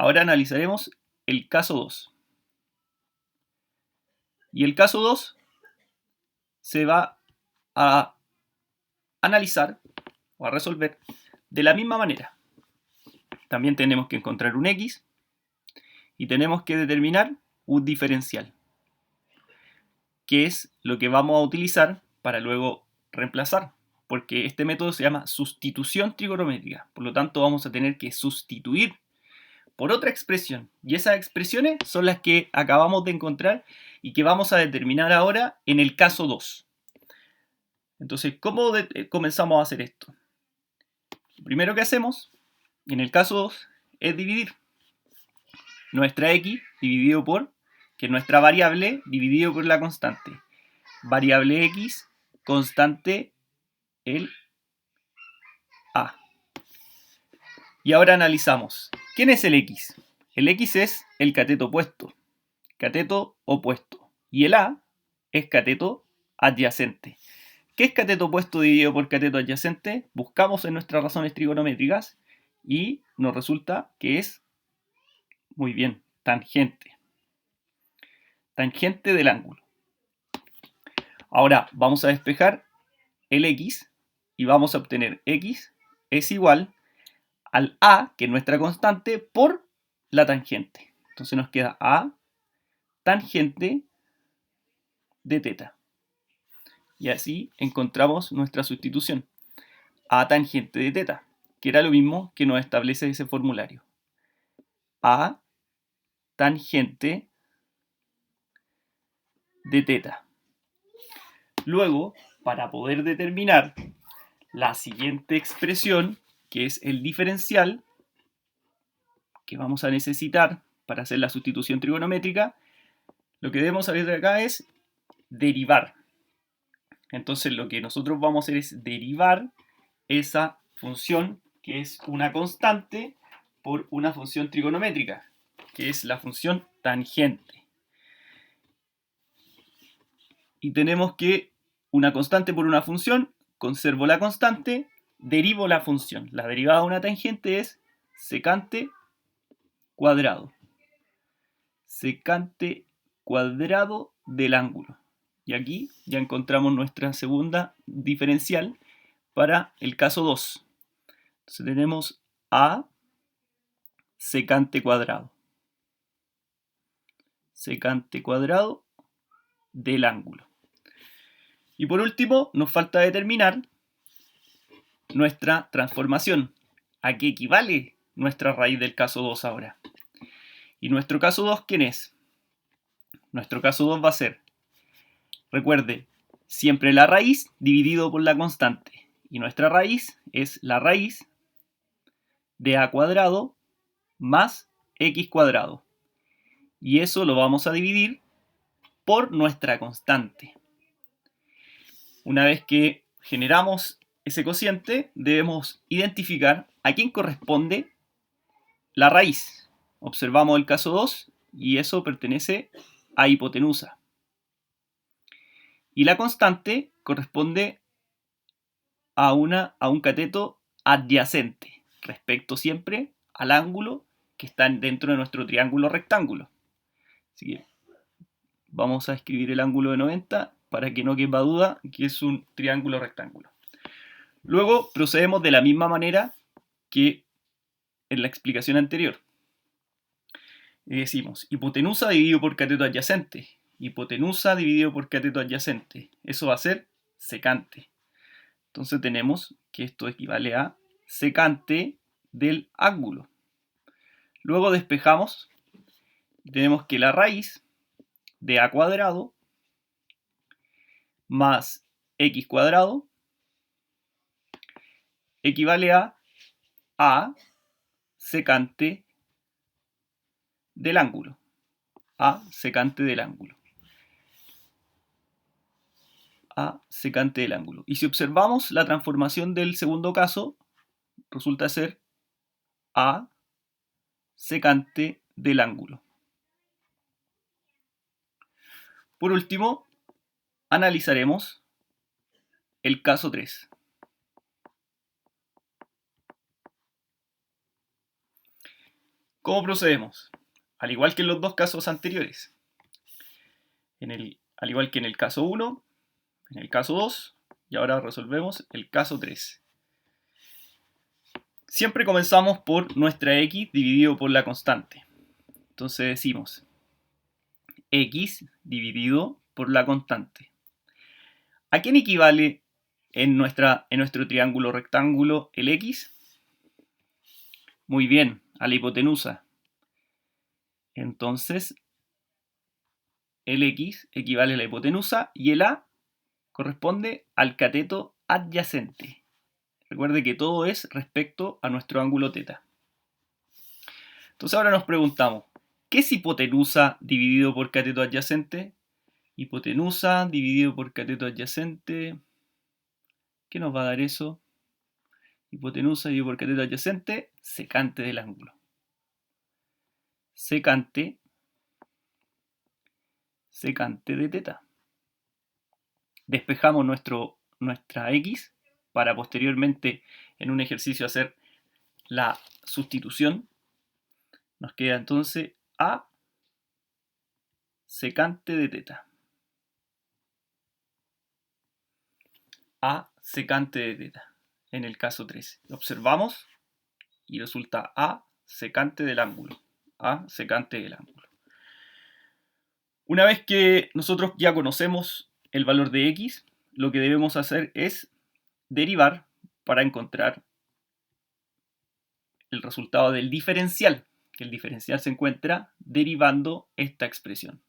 Ahora analizaremos el caso 2. Y el caso 2 se va a analizar o a resolver de la misma manera. También tenemos que encontrar un x y tenemos que determinar un diferencial, que es lo que vamos a utilizar para luego reemplazar, porque este método se llama sustitución trigonométrica. Por lo tanto, vamos a tener que sustituir por otra expresión, y esas expresiones son las que acabamos de encontrar y que vamos a determinar ahora en el caso 2. Entonces, ¿cómo comenzamos a hacer esto? Lo primero que hacemos en el caso 2 es dividir nuestra x dividido por, que es nuestra variable, dividido por la constante. Variable x, constante el a. Y ahora analizamos. ¿Quién es el x? El x es el cateto opuesto. Cateto opuesto. Y el a es cateto adyacente. ¿Qué es cateto opuesto dividido por cateto adyacente? Buscamos en nuestras razones trigonométricas y nos resulta que es, muy bien, tangente. Tangente del ángulo. Ahora vamos a despejar el x y vamos a obtener x es igual al a, que es nuestra constante, por la tangente. Entonces nos queda a tangente de teta. Y así encontramos nuestra sustitución. A tangente de teta, que era lo mismo que nos establece ese formulario. A tangente de teta. Luego, para poder determinar la siguiente expresión, que es el diferencial, que vamos a necesitar para hacer la sustitución trigonométrica, lo que debemos saber de acá es derivar. Entonces lo que nosotros vamos a hacer es derivar esa función, que es una constante, por una función trigonométrica, que es la función tangente. Y tenemos que una constante por una función, conservo la constante, derivo la función. La derivada de una tangente es secante cuadrado. Secante cuadrado del ángulo. Y aquí ya encontramos nuestra segunda diferencial para el caso 2. Entonces tenemos a secante cuadrado. Secante cuadrado del ángulo. Y por último, nos falta determinar nuestra transformación. ¿A qué equivale nuestra raíz del caso 2 ahora? ¿Y nuestro caso 2 quién es? Nuestro caso 2 va a ser, recuerde, siempre la raíz dividido por la constante. Y nuestra raíz es la raíz de a cuadrado más x cuadrado. Y eso lo vamos a dividir por nuestra constante. Una vez que generamos ese cociente, debemos identificar a quién corresponde la raíz. Observamos el caso 2 y eso pertenece a hipotenusa. Y la constante corresponde a un cateto adyacente, respecto siempre al ángulo que está dentro de nuestro triángulo rectángulo. Así que vamos a escribir el ángulo de 90 para que no quepa duda que es un triángulo rectángulo. Luego procedemos de la misma manera que en la explicación anterior. Y decimos hipotenusa dividido por cateto adyacente. Hipotenusa dividido por cateto adyacente. Eso va a ser secante. Entonces tenemos que esto equivale a secante del ángulo. Luego despejamos. Tenemos que la raíz de a cuadrado más x cuadrado equivale a secante del ángulo. A secante del ángulo. A secante del ángulo. Y si observamos la transformación del segundo caso, resulta ser a secante del ángulo. Por último, analizaremos el caso 3. ¿Cómo procedemos? Al igual que en los dos casos anteriores. Al igual que en el caso 1, en el caso 2, y ahora resolvemos el caso 3. Siempre comenzamos por nuestra x dividido por la constante. Entonces decimos x dividido por la constante. ¿A quién equivale en nuestro triángulo rectángulo el x? Muy bien, a la hipotenusa. Entonces, el x equivale a la hipotenusa y el a corresponde al cateto adyacente. Recuerde que todo es respecto a nuestro ángulo θ. Entonces ahora nos preguntamos, ¿qué es hipotenusa dividido por cateto adyacente? Hipotenusa dividido por cateto adyacente. ¿Qué nos va a dar eso? Hipotenusa dividido por cateto adyacente, secante del ángulo. Secante de θ. Despejamos nuestra x para posteriormente en un ejercicio hacer la sustitución. Nos queda entonces a secante de θ. A secante de θ en el caso 3. Observamos y resulta a secante del ángulo. A secante del ángulo. Una vez que nosotros ya conocemos el valor de x, lo que debemos hacer es derivar para encontrar el resultado del diferencial, que el diferencial se encuentra derivando esta expresión.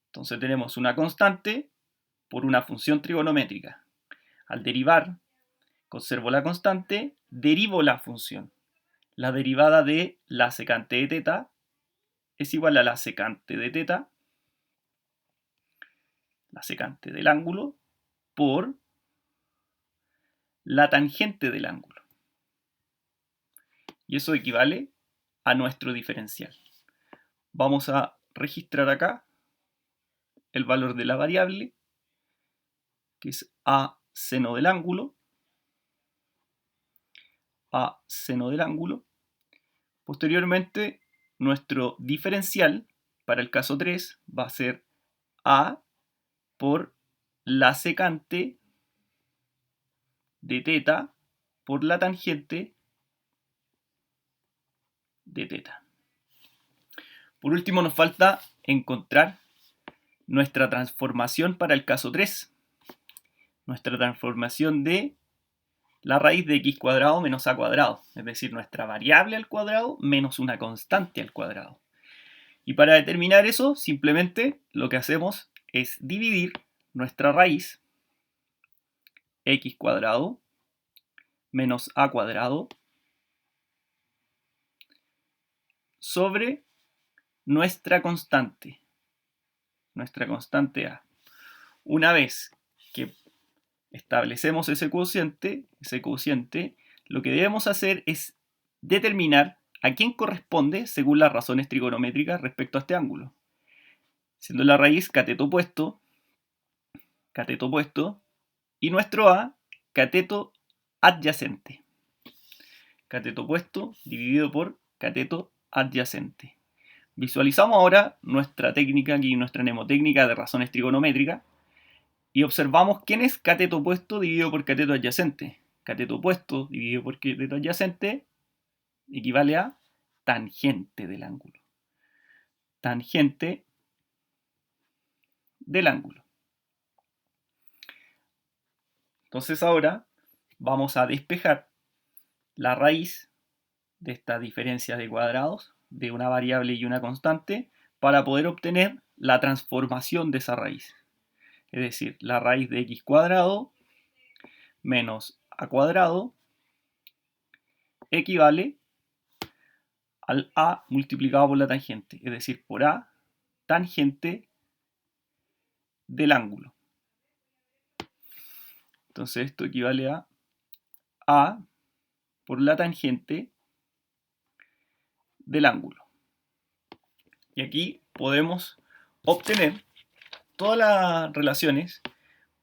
Entonces tenemos una constante por una función trigonométrica. Al derivar, conservo la constante, derivo la función. La derivada de la secante de θ es igual a la secante de θ, la secante del ángulo, por la tangente del ángulo. Y eso equivale a nuestro diferencial. Vamos a registrar acá el valor de la variable, que es a seno del ángulo. A seno del ángulo. Posteriormente, nuestro diferencial para el caso 3 va a ser a por la secante de θ por la tangente de θ. Por último, nos falta encontrar nuestra transformación para el caso 3. Nuestra transformación de la raíz de x cuadrado menos a cuadrado, es decir, nuestra variable al cuadrado menos una constante al cuadrado. Y para determinar eso, simplemente lo que hacemos es dividir nuestra raíz x cuadrado menos a cuadrado sobre nuestra constante a. Una vez que establecemos ese cociente, lo que debemos hacer es determinar a quién corresponde según las razones trigonométricas respecto a este ángulo. Siendo la raíz cateto opuesto, y nuestro a cateto adyacente. Cateto opuesto dividido por cateto adyacente. Visualizamos ahora nuestra técnica aquí, nuestra mnemotécnica de razones trigonométricas, y observamos quién es cateto opuesto dividido por cateto adyacente. Cateto opuesto dividido por cateto adyacente equivale a tangente del ángulo. Tangente del ángulo. Entonces ahora vamos a despejar la raíz de esta diferencia de cuadrados de una variable y una constante para poder obtener la transformación de esa raíz. Es decir, la raíz de x cuadrado menos a cuadrado equivale al a multiplicado por la tangente, es decir, por a tangente del ángulo. Entonces esto equivale a por la tangente del ángulo. Y aquí podemos obtener todas las relaciones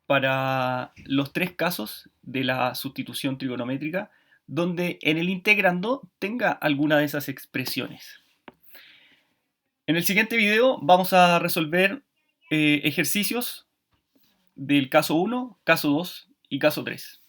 para los tres casos de la sustitución trigonométrica donde en el integrando tenga alguna de esas expresiones. En el siguiente video vamos a resolver ejercicios del caso 1, caso 2 y caso 3.